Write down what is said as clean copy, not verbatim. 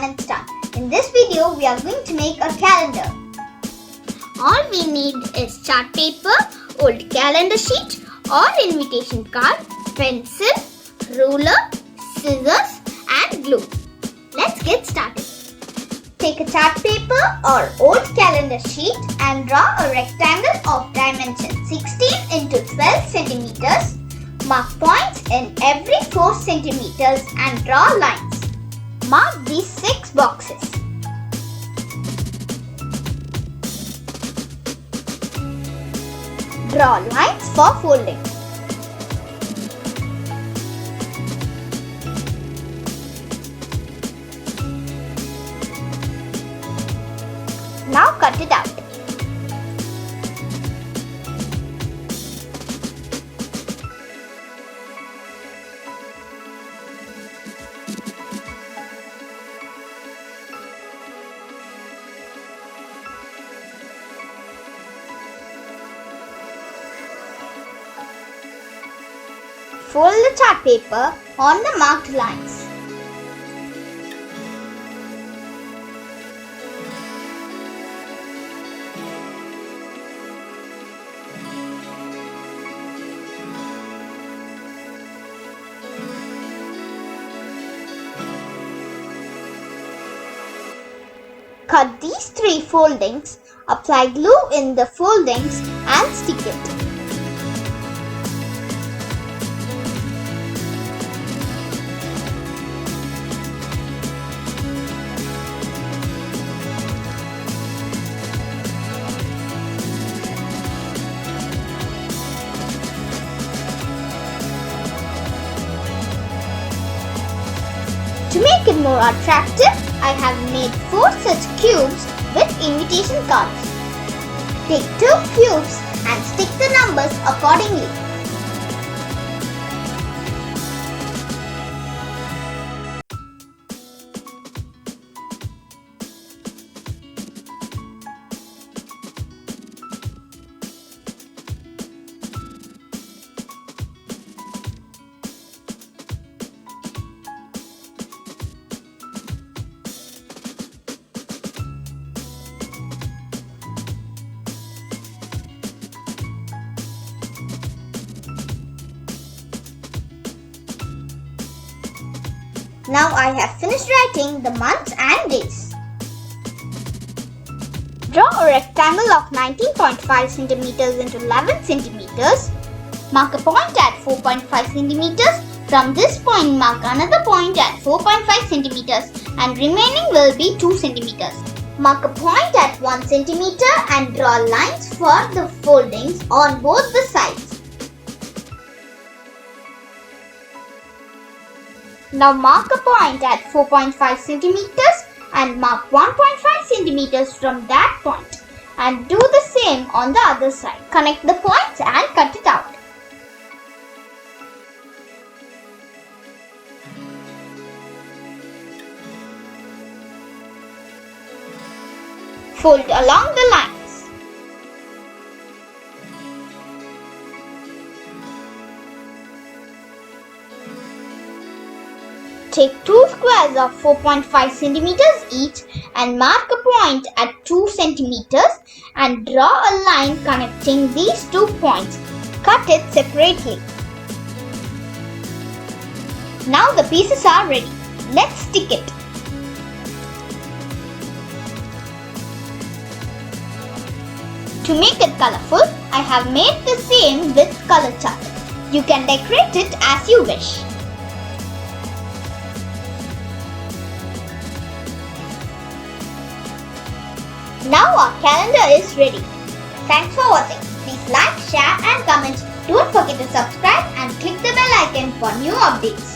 fun and start. In this video, we are going to make a calendar. All we need is chart paper, old calendar sheet or invitation card, pencil, ruler, scissors and glue. Let's get started. Take a chart paper or old calendar sheet and draw a rectangle of dimension 16 into 12 centimeters. Mark points in every 4 centimeters and draw lines. Mark these 6 boxes. Draw lines for folding. Now cut it out. Fold the chart paper on the marked lines. Cut these 3 foldings, apply glue in the foldings and stick it. To make it more attractive, I have made 4 such cubes with invitation cards. Take 2 cubes and stick the numbers accordingly. Now I have finished writing the months and days. Draw a rectangle of 19.5 centimeters into 11 centimeters. Mark a point at 4.5 centimeters. From this point, mark another point at 4.5 centimeters and remaining will be 2 centimeters. Mark a point at 1 centimeter and draw lines for the foldings on both the sides. Now mark a point at 4.5 centimeters and mark 1.5 centimeters from that point and do the same on the other side. Connect the points and cut it out. Fold along the lines. Take 2 squares of 4.5 centimeters each and mark a point at 2 centimeters and draw a line connecting these 2 points. Cut it separately. Now the pieces are ready. Let's stick it. To make it colorful, I have made the same with color chart. You can decorate it as you wish. Now our calendar is ready. Thanks for watching. Please like, share and comment. Don't forget to subscribe and click the bell icon for new updates.